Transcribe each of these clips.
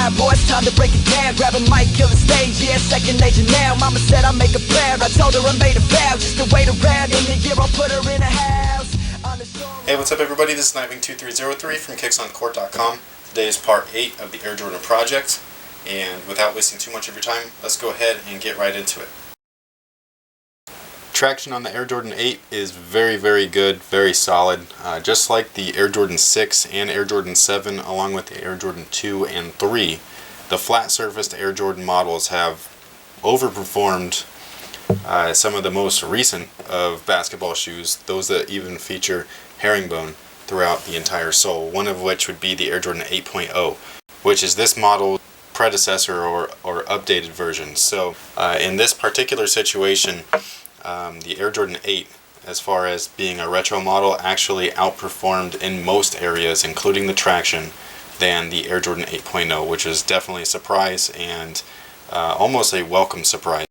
line, boy, it's time to break it down. Grab a mic, kill the stage, yeah, second nature now. Mama said I make her proud, I told her I made a vow. Just to wait around, in the year I'll put her in a house. Hey, what's up everybody, this is Kniving2303 from KicksOnCourt.com. Today is part 8 of the Air Jordan project, and without wasting too much of your time, let's go ahead and get right into it. Traction on the Air Jordan 8 is very, very good, very solid. Just like the Air Jordan 6 and Air Jordan 7, along with the Air Jordan 2 and 3, the flat-surfaced Air Jordan models have overperformed some of the most recent of basketball shoes, those that even feature herringbone throughout the entire sole, one of which would be the Air Jordan 8.0, which is this model's predecessor or updated version. So in this particular situation, the Air Jordan 8, as far as being a retro model, actually outperformed in most areas, including the traction, than the Air Jordan 8.0, which is definitely a surprise and almost a welcome surprise.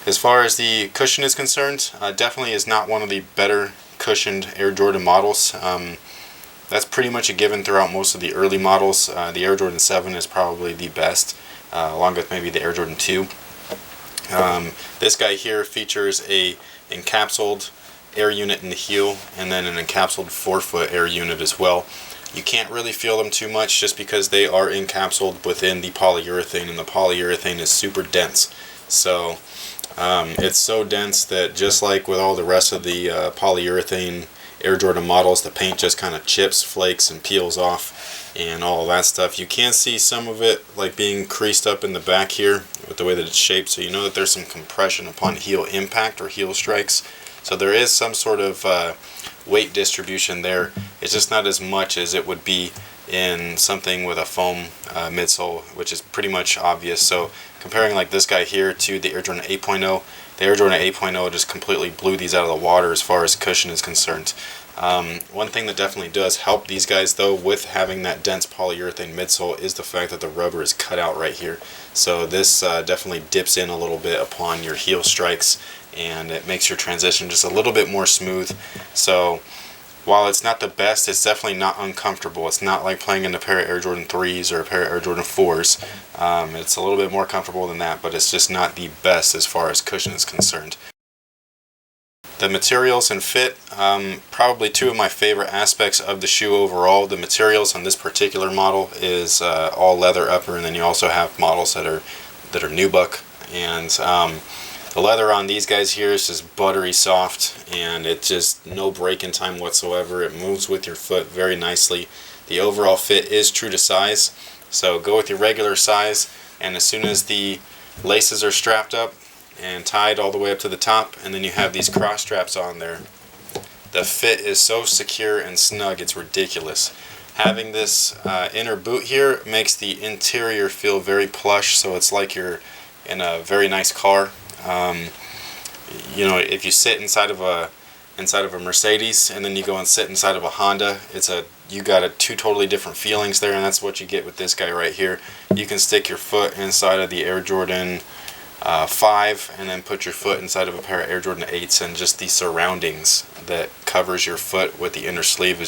As far as the cushion is concerned, definitely is not one of the better cushioned Air Jordan models. That's pretty much a given throughout most of the early models. The Air Jordan 7 is probably the best, along with maybe the Air Jordan 2. This guy here features a encapsulated air unit in the heel and then an encapsulated forefoot air unit as well. You can't really feel them too much just because they are encapsulated within the polyurethane, and the polyurethane is super dense. So it's so dense that just like with all the rest of the polyurethane Air Jordan models, the paint just kind of chips, flakes, and peels off and all of that stuff. You can see some of it like being creased up in the back here with the way that it's shaped, so you know that there's some compression upon heel impact or heel strikes. So there is some sort of weight distribution there. It's just not as much as it would be in something with a foam midsole, which is pretty much obvious. So comparing like this guy here to the Air Jordan 8.0, the Air Jordan 8.0 just completely blew these out of the water as far as cushion is concerned. One thing that definitely does help these guys though with having that dense polyurethane midsole is the fact that the rubber is cut out right here. So this definitely dips in a little bit upon your heel strikes, and it makes your transition just a little bit more smooth. So while it's not the best, it's definitely not uncomfortable. It's not like playing in a pair of Air Jordan 3s or a pair of Air Jordan 4s. It's a little bit more comfortable than that, but it's just not the best as far as cushion is concerned. The materials and fit, probably two of my favorite aspects of the shoe overall. The materials on this particular model is all leather upper, and then you also have models that are nubuck, and the leather on these guys here is just buttery soft, and it just no break in time whatsoever. It moves with your foot very nicely. The overall fit is true to size, so go with your regular size, and as soon as the laces are strapped up and tied all the way up to the top, and then you have these cross straps on there, the fit is so secure and snug, it's ridiculous. Having this inner boot here makes the interior feel very plush, so it's like you're in a very nice car. You know, if you sit inside of a Mercedes and then you go and sit inside of a Honda, you got two totally different feelings there, and that's what you get with this guy right here. You can stick your foot inside of the Air Jordan 5 and then put your foot inside of a pair of Air Jordan 8s, and just the surroundings that covers your foot with the inner sleeve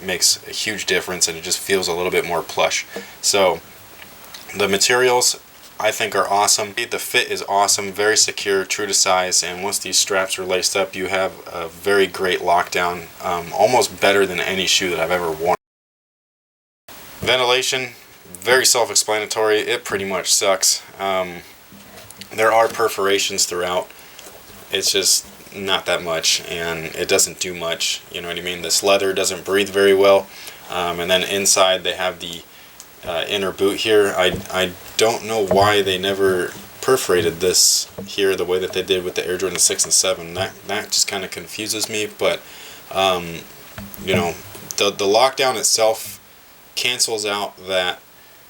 makes a huge difference, and it just feels a little bit more plush. So the materials I think are awesome. The fit is awesome, very secure, true to size, and once these straps are laced up, you have a very great lockdown, almost better than any shoe that I've ever worn. Ventilation, very self-explanatory. It pretty much sucks. There are perforations throughout. It's just not that much, and it doesn't do much. You know what I mean? This leather doesn't breathe very well, and then inside they have the inner boot here. I don't know why they never perforated this here the way that they did with the Air Jordan 6 and 7. That just kind of confuses me, but you know, the lockdown itself cancels out that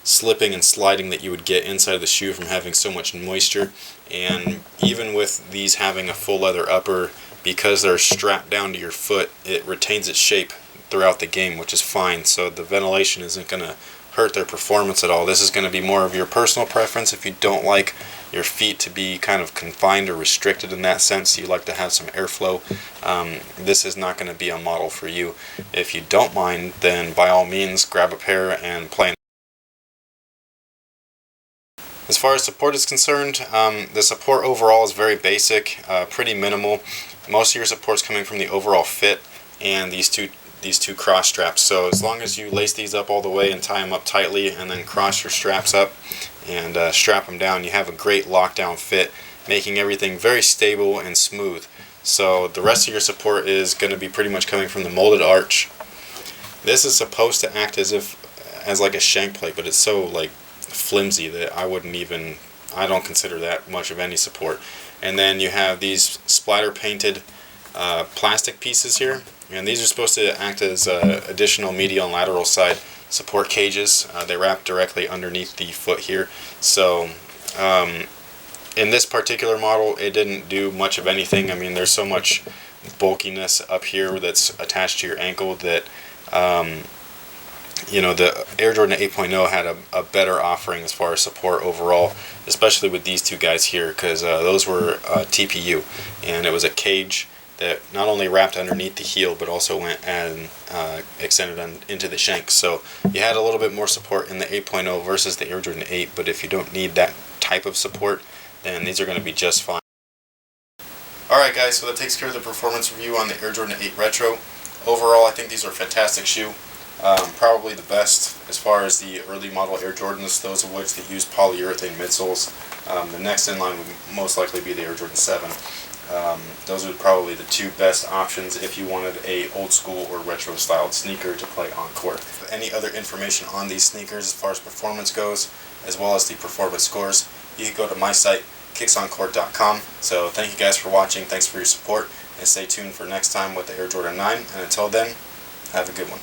slipping and sliding that you would get inside of the shoe from having so much moisture. And even with these having a full leather upper, because they're strapped down to your foot, it retains its shape throughout the game, which is fine. So the ventilation isn't going to hurt their performance at all. This is going to be more of your personal preference. If you don't like your feet to be kind of confined or restricted in that sense, you like to have some airflow, this is not going to be a model for you. If you don't mind, then by all means grab a pair and play As far as support is concerned, the support overall is very basic, pretty minimal. Most of your support's coming from the overall fit and these two cross straps. So as long as you lace these up all the way and tie them up tightly and then cross your straps up and strap them down, you have a great lockdown fit, making everything very stable and smooth. So the rest of your support is going to be pretty much coming from the molded arch. This is supposed to act as like a shank plate, but it's so like flimsy that I don't consider that much of any support. And then you have these splatter painted plastic pieces here, and these are supposed to act as additional medial and lateral side support cages. They wrap directly underneath the foot here. So in this particular model, it didn't do much of anything. I mean, there's so much bulkiness up here that's attached to your ankle that you know, the Air Jordan 8.0 had a better offering as far as support overall, especially with these two guys here, because those were TPU, and it was a cage that not only wrapped underneath the heel but also went and extended into the shank. So you had a little bit more support in the 8.0 versus the Air Jordan 8, but if you don't need that type of support, then these are going to be just fine. Alright guys, so that takes care of the performance review on the Air Jordan 8 Retro. Overall, I think these are a fantastic shoe. Probably the best as far as the early model Air Jordans, those of which that use polyurethane midsoles. The next in line would most likely be the Air Jordan 7. Those are probably the two best options if you wanted a old school or retro styled sneaker to play on court. For any other information on these sneakers as far as performance goes, as well as the performance scores, you can go to my site, kicksoncourt.com. So thank you guys for watching, thanks for your support, and stay tuned for next time with the Air Jordan 9, and until then, have a good one.